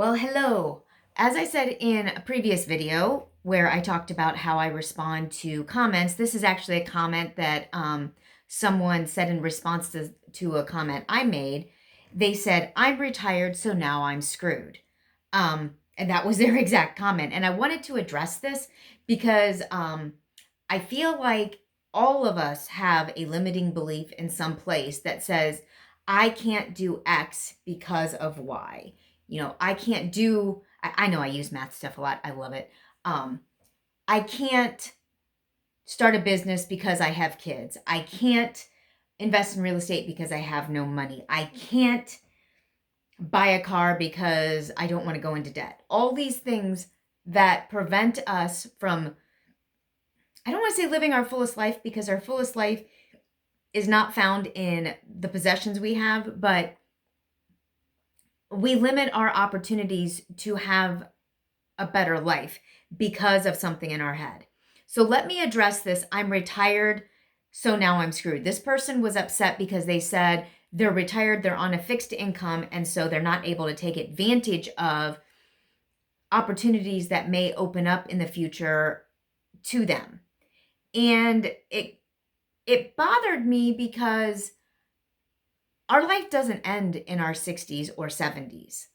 Well, hello. As I said in a previous video where I talked about how I respond to comments, this is actually a comment that someone said in response to a comment I made. They said, "I'm retired, so now I'm screwed." And that was their exact comment. And I wanted to address this because I feel like all of us have a limiting belief in some place that says, I can't do X because of Y. I can't do, I know I use math stuff a lot. I love it. Um, I can't start a business because I have kids. I can't invest in real estate because I have no money. I can't buy a car because I don't want to go into debt. All these things that prevent us from, I don't want to say living our fullest life, because our fullest life is not found in the possessions we have, but we limit our opportunities to have a better life because of something in our head. So let me address this. I'm retired, so now I'm screwed. This person was upset because they said they're retired, they're on a fixed income, and so they're not able to take advantage of opportunities that may open up in the future to them. And it bothered me because our life doesn't end in our 60s or 70s.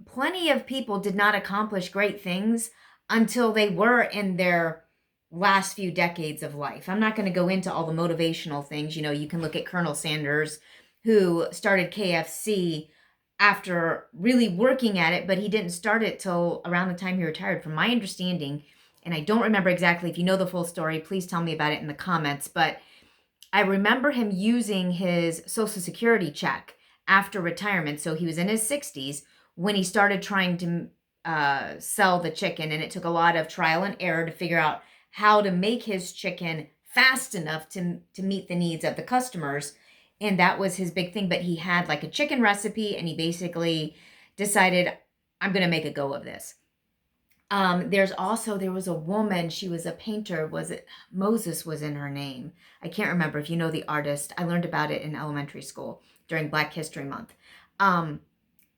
Plenty of people did not accomplish great things until they were in their last few decades of life. I'm not going to go into all the motivational things. You can look at Colonel Sanders, who started KFC after really working at it, but he didn't start it till around the time he retired, from my understanding. And I don't remember exactly. If you know the full story, please tell me about it in the comments. But I remember him using his Social Security check after retirement. So he was in his 60s when he started trying to sell the chicken. And it took a lot of trial and error to figure out how to make his chicken fast enough to meet the needs of the customers. And that was his big thing. But he had like a chicken recipe, and he basically decided, I'm going to make a go of this. There was a woman, she was a painter. Was it Moses was in her name? I can't remember. If you know the artist, I learned about it in elementary school during Black History Month.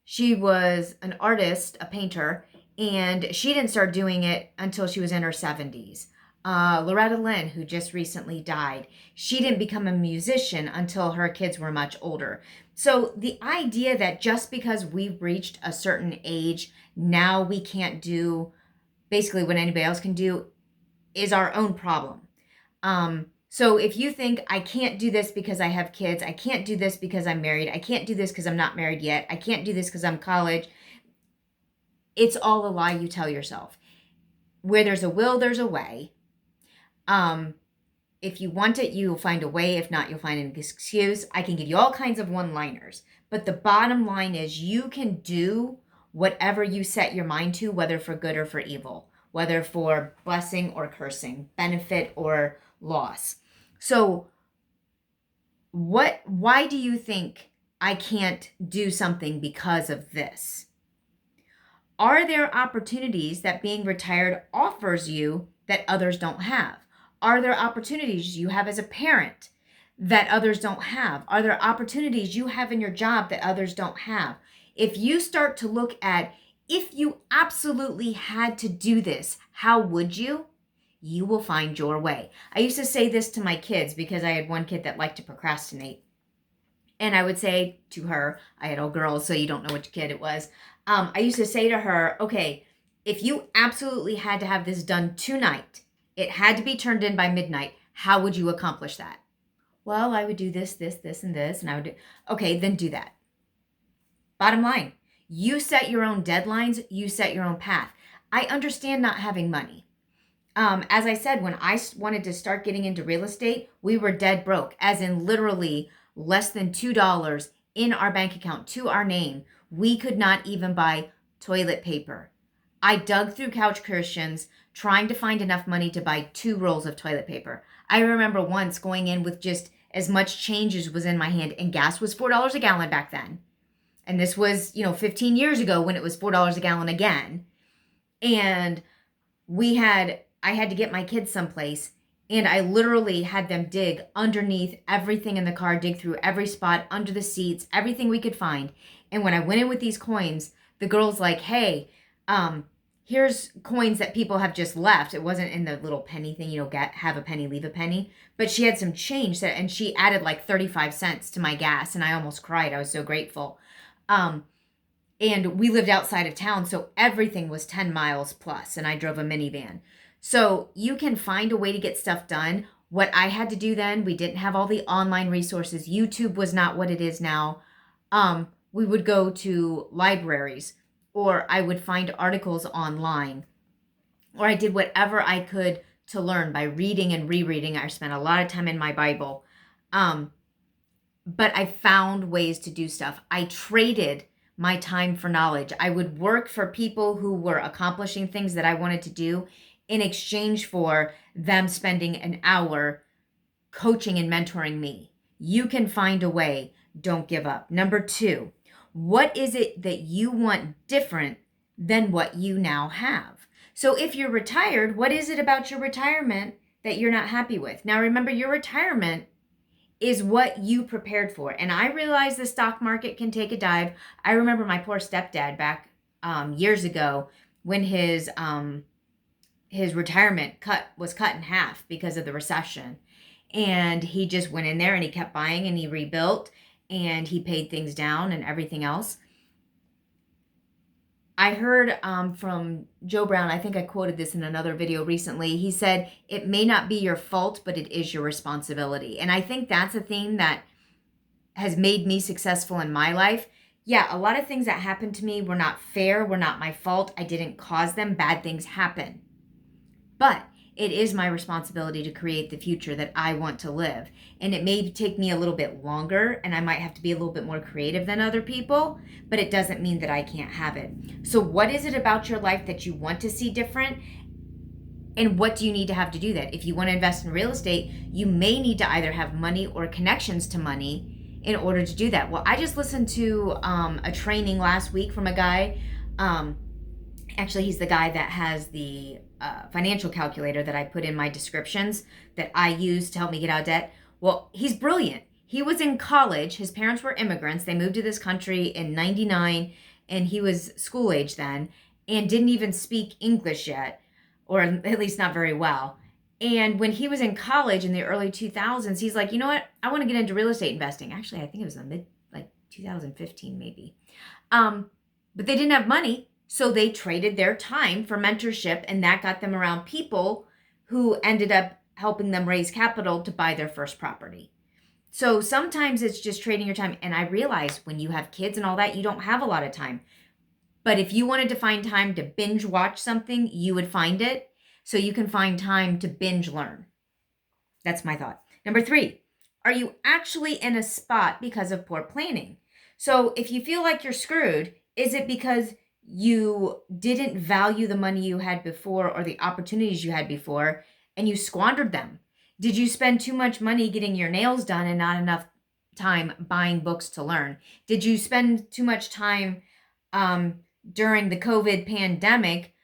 She was an artist, a painter, and she didn't start doing it until she was in her 70s. Loretta Lynn, who just recently died, she didn't become a musician until her kids were much older. So the idea that just because we've reached a certain age, now we can't do basically what anybody else can do is our own problem. So if you think I can't do this because I have kids, I can't do this because I'm married, I can't do this because I'm not married yet, I can't do this because I'm college, it's all a lie you tell yourself. Where there's a will, there's a way. If you want it, you'll find a way. If not, you'll find an excuse. I can give you all kinds of one-liners. But the bottom line is you can do whatever you set your mind to, whether for good or for evil, whether for blessing or cursing, benefit or loss. So why do you think I can't do something because of this? Are there opportunities that being retired offers you that others don't have? Are there opportunities you have as a parent that others don't have? Are there opportunities you have in your job that others don't have? If you start to look at, if you absolutely had to do this, how would you? You will find your way. I used to say this to my kids because I had one kid that liked to procrastinate. And I would say to her, I had all girls, so you don't know which kid it was. I used to say to her, okay, if you absolutely had to have this done tonight, it had to be turned in by midnight, how would you accomplish that? Well, I would do this, this, this, and this, and I would do, okay, then do that. Bottom line, you set your own deadlines, you set your own path. I understand not having money. As I said, when I wanted to start getting into real estate, we were dead broke, as in literally less than $2 in our bank account to our name. We could not even buy toilet paper. I dug through couch cushions trying to find enough money to buy 2 rolls of toilet paper. I remember once going in with just as much change as was in my hand, and gas was $4 a gallon back then. And this was, 15 years ago when it was $4 a gallon again. And I had to get my kids someplace, and I literally had them dig underneath everything in the car, dig through every spot, under the seats, everything we could find. And when I went in with these coins, the girl's like, hey, here's coins that people have just left. It wasn't in the little penny thing, have a penny, leave a penny. But she had some change and she added like 35 cents to my gas, and I almost cried. I was so grateful. And we lived outside of town, so everything was 10 miles plus, and I drove a minivan. So you can find a way to get stuff done. What I had to do then, we didn't have all the online resources. YouTube was not what it is now. We would go to libraries, or I would find articles online, or I did whatever I could to learn by reading and rereading. I spent a lot of time in my Bible. But I found ways to do stuff. I traded my time for knowledge. I would work for people who were accomplishing things that I wanted to do in exchange for them spending an hour coaching and mentoring me. You can find a way. Don't give up. Number 2, what is it that you want different than what you now have? So if you're retired, what is it about your retirement that you're not happy with? Now remember, your retirement is what you prepared for. And I realize the stock market can take a dive. I remember my poor stepdad back years ago when his retirement was cut in half because of the recession. And he just went in there and he kept buying and he rebuilt and he paid things down and everything else. I heard from Joe Brown, I think I quoted this in another video recently. He said, it may not be your fault, but it is your responsibility. And I think that's a theme that has made me successful in my life. Yeah, a lot of things that happened to me were not fair, were not my fault. I didn't cause them. Bad things happen. But it is my responsibility to create the future that I want to live. And it may take me a little bit longer, and I might have to be a little bit more creative than other people, but it doesn't mean that I can't have it. So what is it about your life that you want to see different? And what do you need to have to do that? If you want to invest in real estate, you may need to either have money or connections to money in order to do that. Well, I just listened to a training last week from a guy. Actually, he's the guy that has the financial calculator that I put in my descriptions that I use to help me get out of debt. Well, he's brilliant. He was in college. His parents were immigrants. They moved to this country in 99, and he was school age then and didn't even speak English yet, or at least not very well. And when he was in college in the early 2000s, he's like, you know what? I want to get into real estate investing. Actually, I think it was the 2015 maybe. But they didn't have money. So they traded their time for mentorship, and that got them around people who ended up helping them raise capital to buy their first property. So sometimes it's just trading your time. And I realize when you have kids and all that, you don't have a lot of time. But if you wanted to find time to binge watch something, you would find it. So you can find time to binge learn. That's my thought. Number 3, are you actually in a spot because of poor planning? So if you feel like you're screwed, is it because you didn't value the money you had before or the opportunities you had before and you squandered them? Did you spend too much money getting your nails done and not enough time buying books to learn? Did you spend too much time during the COVID pandemic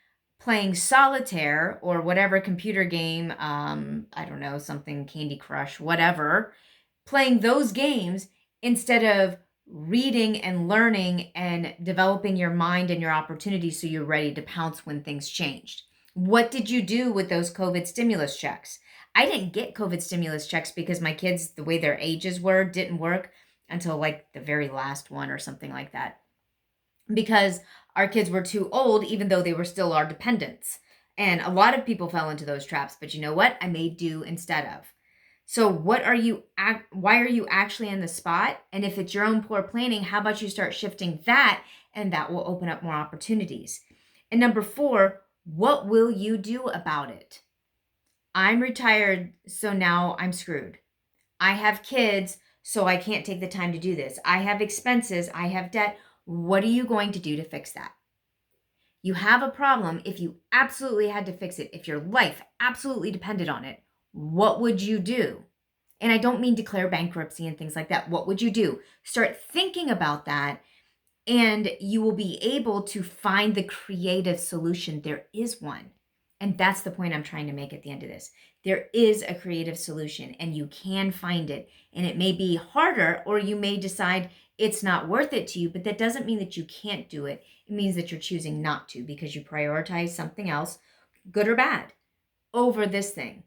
playing solitaire or whatever computer game, I don't know, something Candy Crush, whatever, playing those games instead of reading and learning and developing your mind and your opportunities so you're ready to pounce when things changed? What did you do with those COVID stimulus checks? I didn't get COVID stimulus checks because my kids, the way their ages were, didn't work until like the very last one or something like that. Because our kids were too old, even though they were still our dependents. And a lot of people fell into those traps. But you know what? I made do instead of. So why are you actually in the spot? And if it's your own poor planning, how about you start shifting that, and that will open up more opportunities. And number 4, what will you do about it? I'm retired, so now I'm screwed. I have kids, so I can't take the time to do this. I have expenses, I have debt. What are you going to do to fix that? You have a problem if you absolutely had to fix it, if your life absolutely depended on it. What would you do? And I don't mean declare bankruptcy and things like that. What would you do? Start thinking about that, and you will be able to find the creative solution. There is one. And that's the point I'm trying to make at the end of this. There is a creative solution, and you can find it. And it may be harder, or you may decide it's not worth it to you, but that doesn't mean that you can't do it. It means that you're choosing not to because you prioritize something else, good or bad, over this thing.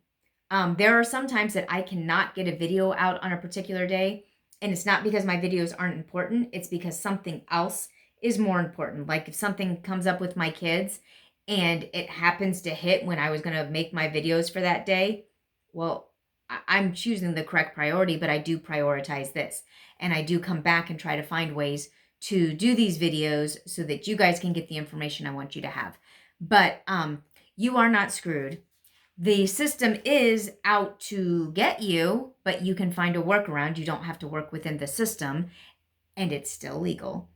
There are some times that I cannot get a video out on a particular day, and it's not because my videos aren't important. It's because something else is more important. Like if something comes up with my kids and it happens to hit when I was going to make my videos for that day, well, I'm choosing the correct priority, but I do prioritize this. And I do come back and try to find ways to do these videos so that you guys can get the information I want you to have. But you are not screwed. The system is out to get you, but you can find a workaround. You don't have to work within the system, and it's still legal.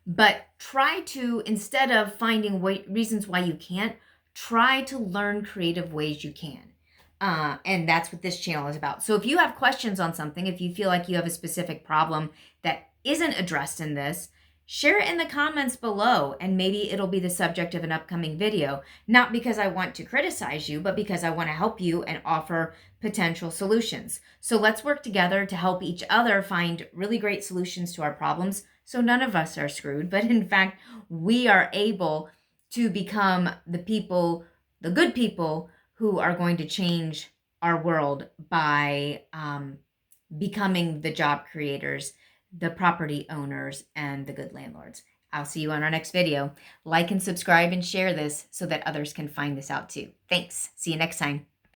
But try to, instead of finding reasons why you can't, try to learn creative ways you can. And that's what this channel is about. So if you have questions on something, if you feel like you have a specific problem that isn't addressed in this, share it in the comments below, and maybe it'll be the subject of an upcoming video. Not because I want to criticize you, but because I want to help you and offer potential solutions. So let's work together to help each other find really great solutions to our problems, so none of us are screwed, but in fact, we are able to become the people, the good people, who are going to change our world by becoming the job creators, the property owners, and the good landlords. I'll see you on our next video. Like and subscribe and share this so that others can find this out too. Thanks. See you next time.